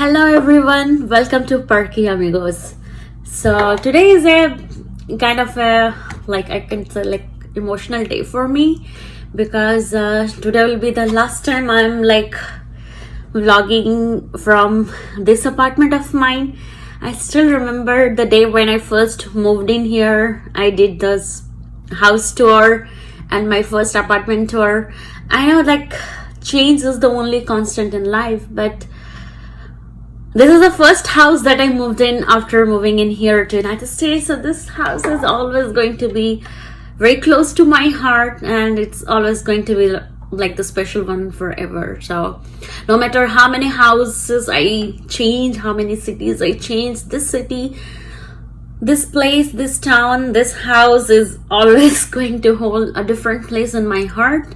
Hello everyone, welcome to Parky Amigos. So today is a kind of a I can say emotional day for me because today will be the last time I'm vlogging from this apartment of mine. I still remember the day when I first moved in here. I did this house tour and my first apartment tour. I know change is the only constant in life, but this is the first house that I moved in after moving in here to United States. So this house is always going to be very close to my heart, and it's always going to be like the special one forever. So no matter how many houses I change, how many cities I change, this city, this place, this town, this house is always going to hold a different place in my heart,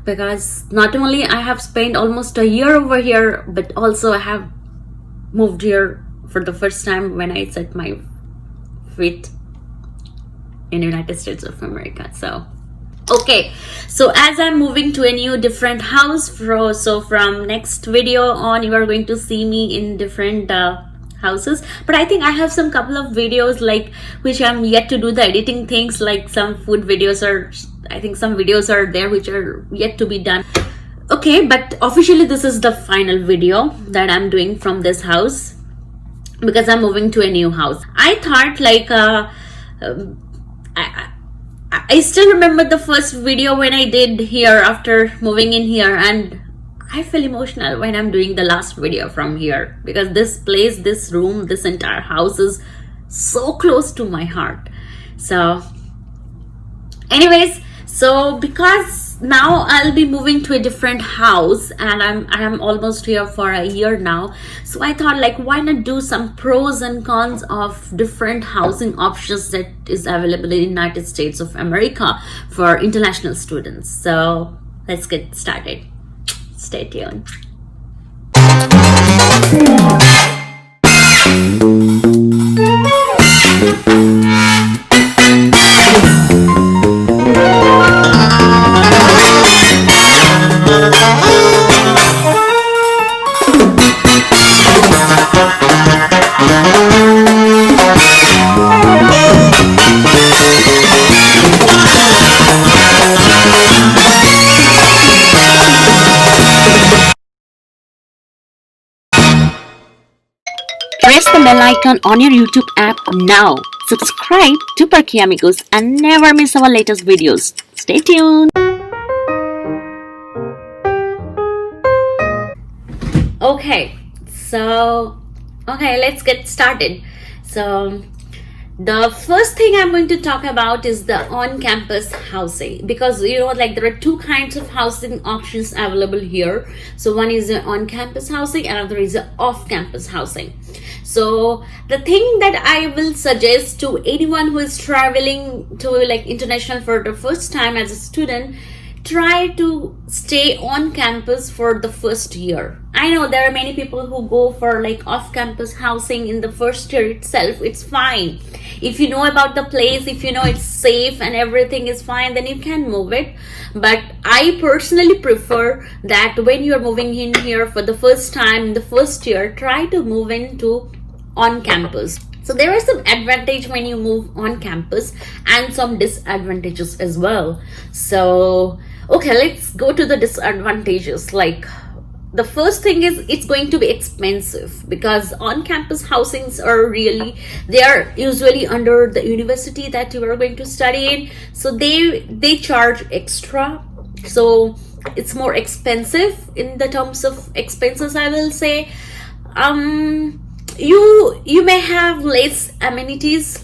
because not only I have spent almost a year over here, but also I have moved here for the first time when I set my feet in United States of America. So okay, so as I'm moving to a new different house, so from next video on you are going to see me in different houses. But I think I have some couple of videos which I'm yet to do the editing things, like some food videos, or I think some videos are there which are yet to be done. Okay, but officially this is the final video that I'm doing from this house because I'm moving to a new house. I thought I still remember the first video when I did here after moving in here, and I feel emotional when I'm doing the last video from here because this place, this room, this entire house is so close to my heart. So anyways, so because now I'll be moving to a different house and I'm almost here for a year now, so I thought why not do some pros and cons of different housing options that is available in United States of America for international students. So let's get started. Stay tuned. Press the bell icon on your YouTube app now. Subscribe to Parky Amigos and never miss our latest videos. Stay tuned. Okay, let's get started. So the first thing I'm going to talk about is the on-campus housing, because there are two kinds of housing options available here. So one is on-campus housing, another is off-campus housing. So the thing that I will suggest to anyone who is traveling to international for the first time as a student, try to stay on campus for the first year. I know there are many people who go for off-campus housing in the first year itself. It's fine. If you know about the place, if you know it's safe and everything is fine, then you can move it. But I personally prefer that when you're moving in here for the first time, in the first year, try to move into on campus. So there are some advantages when you move on campus and some disadvantages as well. So okay, let's go to the disadvantages. The first thing is it's going to be expensive, because on-campus housings they are usually under the university that you are going to study in. So they charge extra. So it's more expensive in the terms of expenses, I will say. You may have less amenities,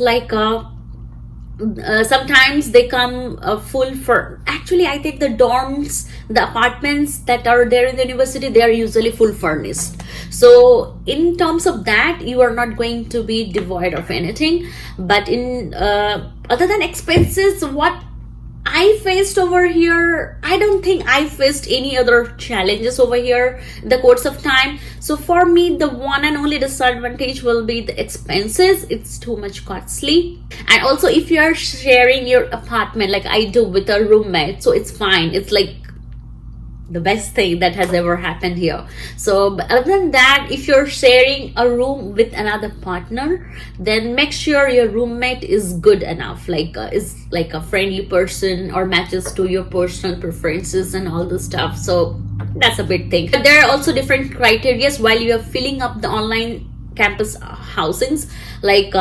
sometimes they come full for, actually I think the dorms, the apartments that are there in the university, they are usually full furnished. So in terms of that, you are not going to be devoid of anything. But in other than expenses, what I faced over here, I don't think I faced any other challenges over here in the course of time. So for me, the one and only disadvantage will be the expenses. It's too much costly. And also if you are sharing your apartment like I do with a roommate, so it's fine. It's the best thing that has ever happened here. So other than that, if you're sharing a room with another partner, then make sure your roommate is good enough, like is like a friendly person or matches to your personal preferences and all the stuff. So that's a big thing. But there are also different criteria while you are filling up the online campus housings, like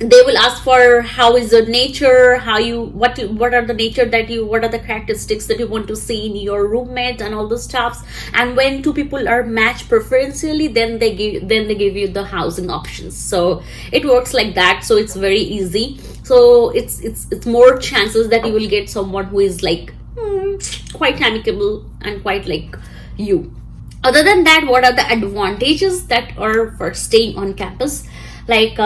they will ask for how is the nature, how you what are the nature that you, what are the characteristics that you want to see in your roommate and all those stuffs. And when two people are matched preferentially, then they give you the housing options. So it works like that. So it's very easy. So it's more chances that you will get someone who is like quite amicable and quite like you. Other than that, what are the advantages that are for staying on campus? Like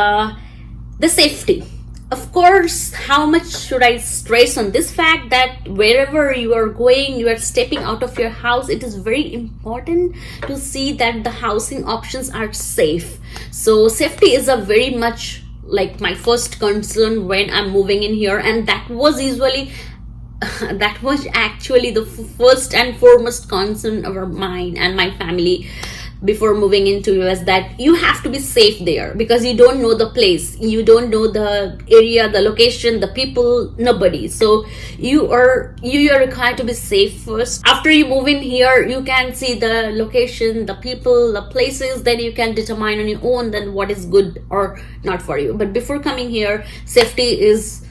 the safety. Of course, how much should I stress on this fact that wherever you are going, you are stepping out of your house, it is very important to see that the housing options are safe. So safety is a very much like my first concern when I'm moving in here, and that was usually that was actually the first and foremost concern of mine and my family before moving into US, that you have to be safe there, because you don't know the place, you don't know the area, the location, the people, nobody. So you are required to be safe first. After you move in here, you can see the location, the people, the places, then you can determine on your own then what is good or not for you. But before coming here, safety is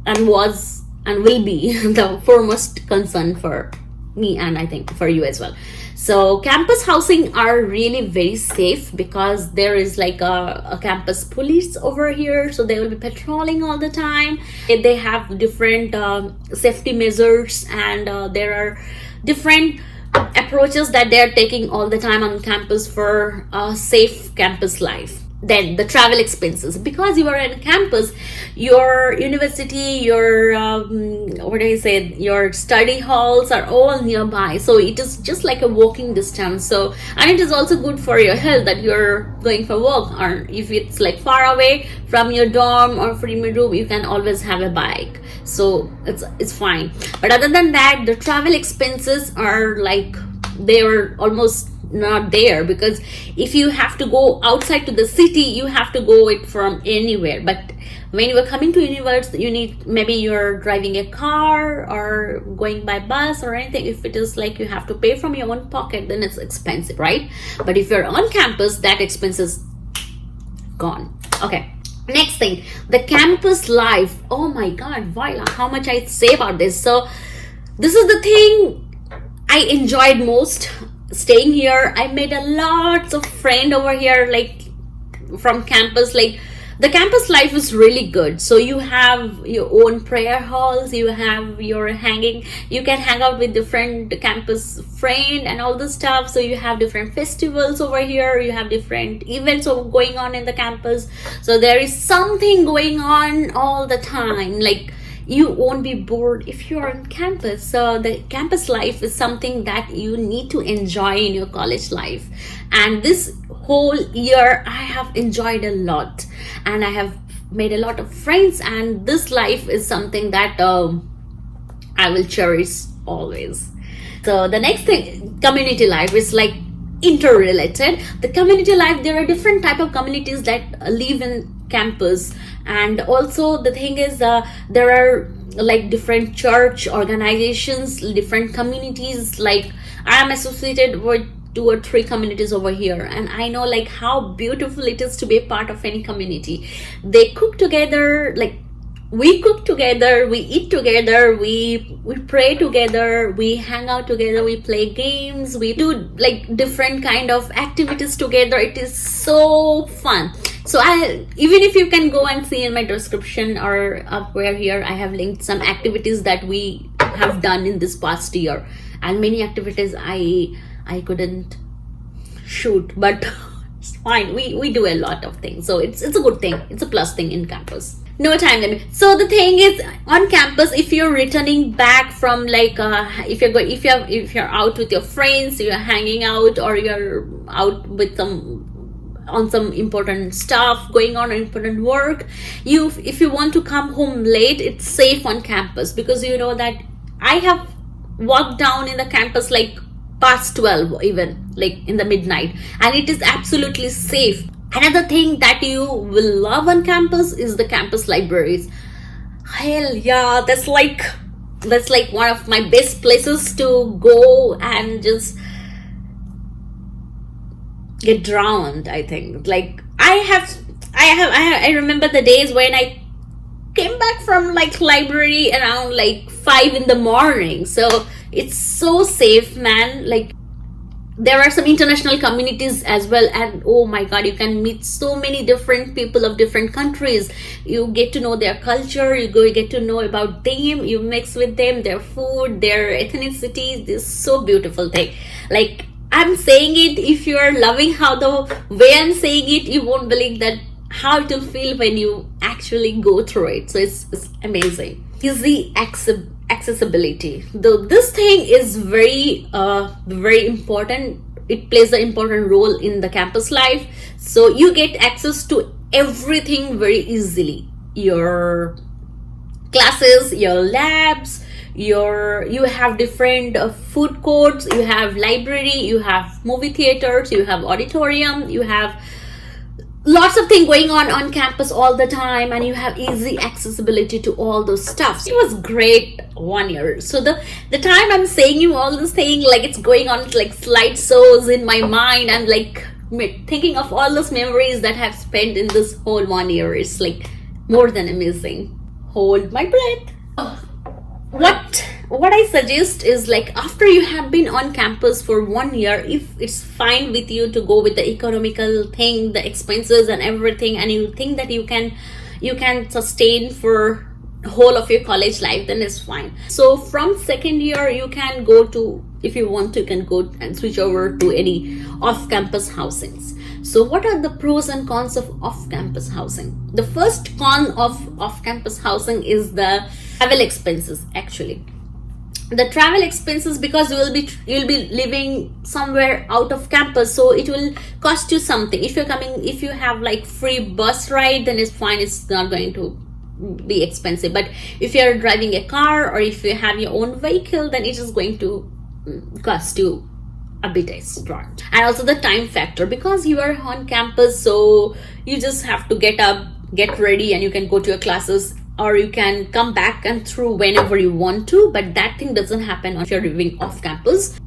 and was and will be the foremost concern for me, and I think for you as well. So campus housing are really very safe because there is like a campus police over here, so they will be patrolling all the time. They have different safety measures, and there are different approaches that they are taking all the time on campus for a safe campus life. Then the travel expenses, because you are on campus, your university, your your study halls are all nearby, so it is just like a walking distance. So, and it is also good for your health that you're going for work, or if it's like far away from your dorm or from your room, you can always have a bike, so it's fine. But other than that, the travel expenses are like, they are almost not there, because if you have to go outside to the city, you have to go it from anywhere. But when you are coming to university, you need, maybe you're driving a car or going by bus or anything. If it is like you have to pay from your own pocket, then it's expensive, right? But if you're on campus, that expense is gone. Okay, next thing, the campus life. Oh my god, voila, how much I say about this. So this is the thing I enjoyed most staying here. I made a lots of friends over here, like from campus. Like the campus life is really good. So you have your own prayer halls, you have your you can hang out with different campus friend and all the stuff. So you have different festivals over here, you have different events going on in the campus. So there is something going on all the time. Like you won't be bored if you're on campus. So the campus life is something that you need to enjoy in your college life. And this whole year I have enjoyed a lot, and I have made a lot of friends, and this life is something that I will cherish always. So the next thing, community life, is like interrelated. The community life, there are different type of communities that live in campus. And also the thing is, there are like different church organizations, different communities. Like I am associated with 2 or 3 communities over here, and I know like how beautiful it is to be a part of any community. They cook together, like we cook together, we eat together, we pray together, we hang out together, we play games, we do like different kind of activities together. It is so fun. So even if you can go and see in my description or up where here, I have linked some activities that we have done in this past year, and many activities I couldn't shoot, but it's fine. We do a lot of things, so it's a good thing. It's a plus thing in campus. No time limit. So the thing is, on campus, if you're returning back from like if you're out with your friends, you're hanging out, or you're out with some important stuff going on, important work, if you want to come home late, it's safe on campus, because you know that I have walk down in the campus like past 12, even like in the midnight, and it is absolutely safe. Another thing that you will love on campus is the campus libraries. Hell yeah, that's like one of my best places to go and just get drowned. I think, like, I remember the days when I came back from like library around like 5 in the morning. So it's so safe, man. Like, there are some international communities as well, and oh my god, you can meet so many different people of different countries. You get to know their culture, you get to know about them, you mix with them, their food, their ethnicity. This is so beautiful thing. Like, I'm saying it, if you are loving how the way I'm saying it, you won't believe that how it will feel when you actually go through it. So it's amazing. Easy accessibility, though this thing is very important. It plays an important role in the campus life. So you get access to everything very easily. Your classes, your labs, you have different food courts, you have library, you have movie theaters, you have auditorium, you have lots of things going on campus all the time, and you have easy accessibility to all those stuff. It was great 1 year. So the time I'm saying you all this thing, like, it's going on like slideshows in my mind. I'm like thinking of all those memories that I've spent in this whole 1 year. It's like more than amazing. Hold my breath. What I suggest is, like, after you have been on campus for 1 year, if it's fine with you to go with the economical thing, the expenses and everything, and you think that you can sustain for whole of your college life, then it's fine. So from second year, you can go to, if you want to, you can go and switch over to any off-campus housings. So what are the pros and cons of off-campus housing? The first con of off-campus housing is the travel expenses. Actually, the travel expenses, because you'll be living somewhere out of campus, so it will cost you something. If you have like free bus ride, then it's fine, it's not going to be expensive. But if you're driving a car, or if you have your own vehicle, then it is going to cost you a bit extra. And also the time factor, because you are on campus, so you just have to get up, get ready, and you can go to your classes, or you can come back and through whenever you want to. But that thing doesn't happen if you're living off campus.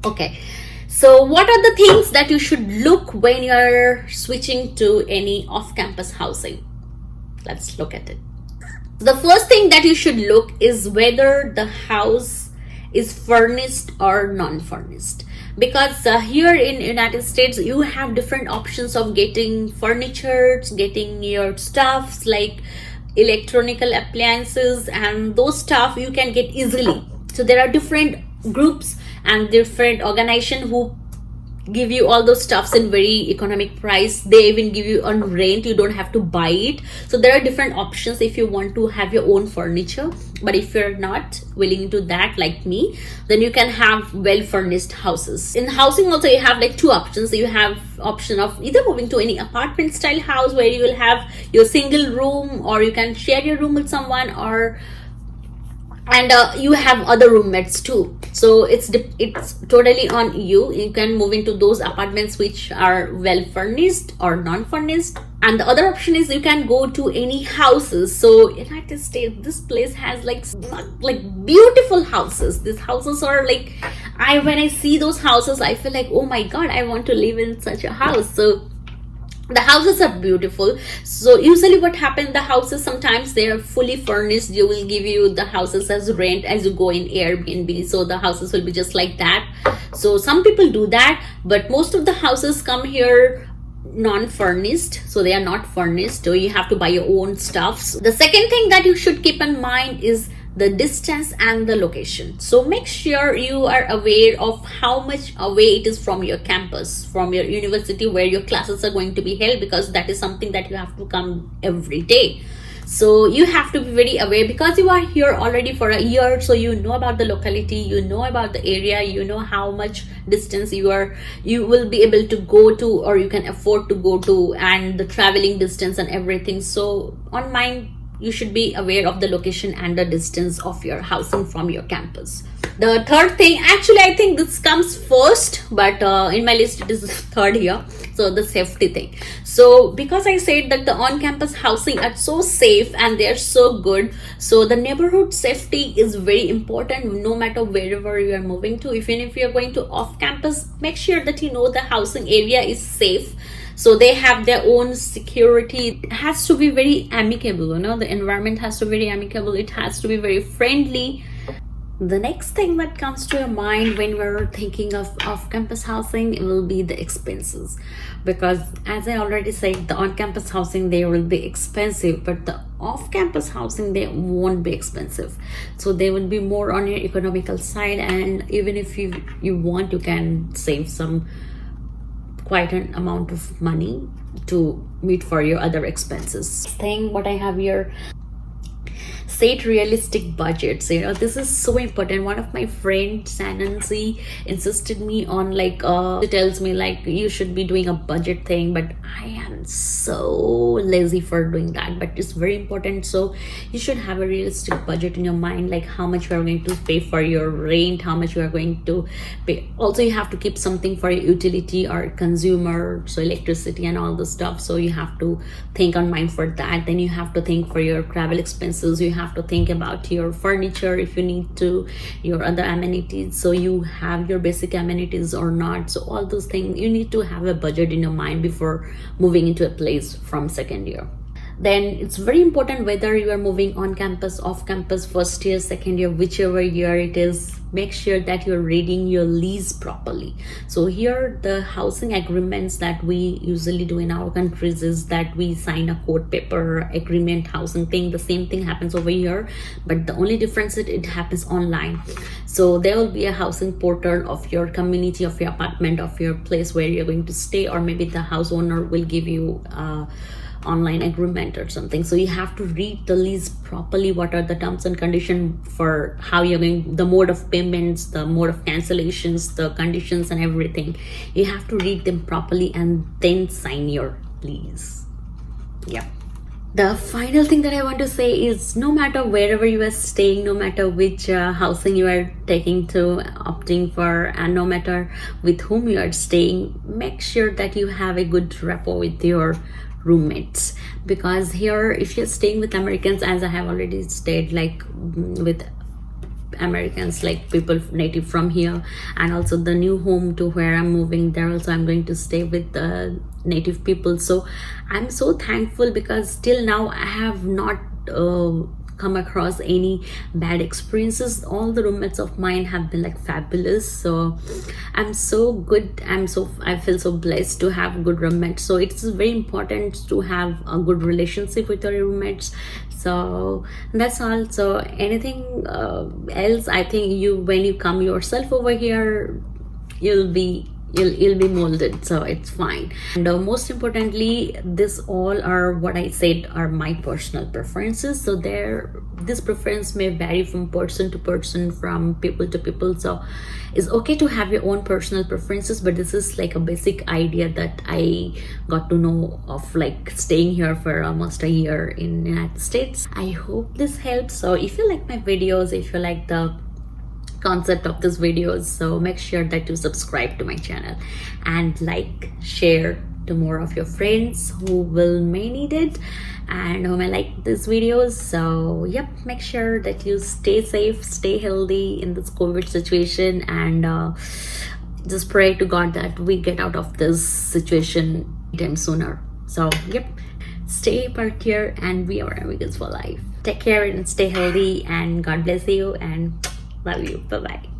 Okay, so what are the things that you should look when you're switching to any off-campus housing? Let's look at it. The first thing that you should look is whether the house is furnished or non-furnished, because here in United States you have different options of getting furniture, getting your stuffs like electronical appliances, and those stuff you can get easily. So there are different groups and different organizations who give you all those stuffs in very economic price. They even give you on rent, you don't have to buy it. So there are different options if you want to have your own furniture. But if you're not willing to that, like me, then you can have well furnished houses. In housing also, you have like two options. You have option of either moving to any apartment style house where you will have your single room, or you can share your room with someone, and you have other roommates too. So it's totally on you. You can move into those apartments which are well furnished or non-furnished. And the other option is you can go to any houses. So United States, this place has like beautiful houses. These houses are like, when I see those houses, I feel like, oh my god, I want to live in such a house. So the houses are beautiful. So usually what happens, the houses, sometimes they are fully furnished. You will give you the houses as rent as you go in Airbnb. So the houses will be just like that. So some people do that, but most of the houses come here non-furnished, so they are not furnished, so you have to buy your own stuffs. The second thing that you should keep in mind is the distance and the location. So make sure you are aware of how much away it is from your campus, from your university where your classes are going to be held, because that is something that you have to come every day. So you have to be very aware, because you are here already for a year, so you know about the locality, you know about the area, you know how much distance you will be able to go to, or you can afford to go to, and the traveling distance and everything. So on mind, you should be aware of the location and the distance of your housing from your campus. The third thing, actually I think this comes first, but in my list it is third here. So the safety thing. So because I said that the on-campus housing are so safe and they are so good, so the neighborhood safety is very important no matter wherever you are moving to. Even if you are going to off-campus, make sure that you know the housing area is safe. So they have their own security. It has to be very amicable, you know, the environment has to be very amicable. It has to be very friendly. The next thing that comes to your mind when we're thinking of off-campus housing will be the expenses, because as I already said, the on-campus housing, they will be expensive, but the off-campus housing, they won't be expensive. So they will be more on your economical side, and even if you want, you can save some quite an amount of money to meet for your other expenses. Thing what I have here, set realistic budgets. You know, this is so important. One of my friends, Nancy, insisted me on like she tells me like you should be doing a budget thing, but I am so lazy for doing that. But it's very important. So you should have a realistic budget in your mind, like how much you are going to pay for your rent, how much you are going to pay. Also, you have to keep something for your utility or consumer, so electricity and all the stuff. So you have to think on mind for that. Then you have to think for your travel expenses. You have to think about your furniture if you need to, your other amenities, so you have your basic amenities or not. So all those things, you need to have a budget in your mind before moving into a place from second year. Then it's very important whether you are moving on campus, off campus, first year, second year, whichever year it is, make sure that you're reading your lease properly. So here the housing agreements that we usually do in our countries is that we sign a court paper agreement, housing thing. The same thing happens over here, but the only difference is it happens online. So there will be a housing portal of your community, of your apartment, of your place where you're going to stay, or maybe the house owner will give you online agreement or something. So you have to read the lease properly. What are the terms and conditions for how you're going, the mode of payments, the mode of cancellations, the conditions and everything. You have to read them properly and then sign your lease. Yeah. The final thing that I want to say is no matter wherever you are staying, no matter which housing you are taking to opting for, and no matter with whom you are staying, make sure that you have a good rapport with your roommates. Because here, if you're staying with Americans, as I have already stayed like with Americans, like people native from here, and also the new home to where I'm moving there also I'm going to stay with the native people. So I'm so thankful because till now I have not come across any bad experiences. All the roommates of mine have been like fabulous. So I'm so good. I feel so blessed to have good roommates. So it's very important to have a good relationship with your roommates. So that's all. So anything else, I think when you come yourself over here, you'll be molded, so it's fine. And most importantly, this all are what I said are my personal preferences. So this preference may vary from person to person, from people to people. So it's okay to have your own personal preferences, but this is like a basic idea that I got to know of, like staying here for almost a year in the United States. I hope this helps. So if you like my videos, if you like the concept of these videos, so make sure that you subscribe to my channel and like, share to more of your friends who may need it and who may like these videos. So yep, make sure that you stay safe, stay healthy in this COVID situation, and just pray to God that we get out of this situation time sooner. So yep, stay part here, and we are amigos for life. Take care and stay healthy, and God bless you, and love you. Bye bye.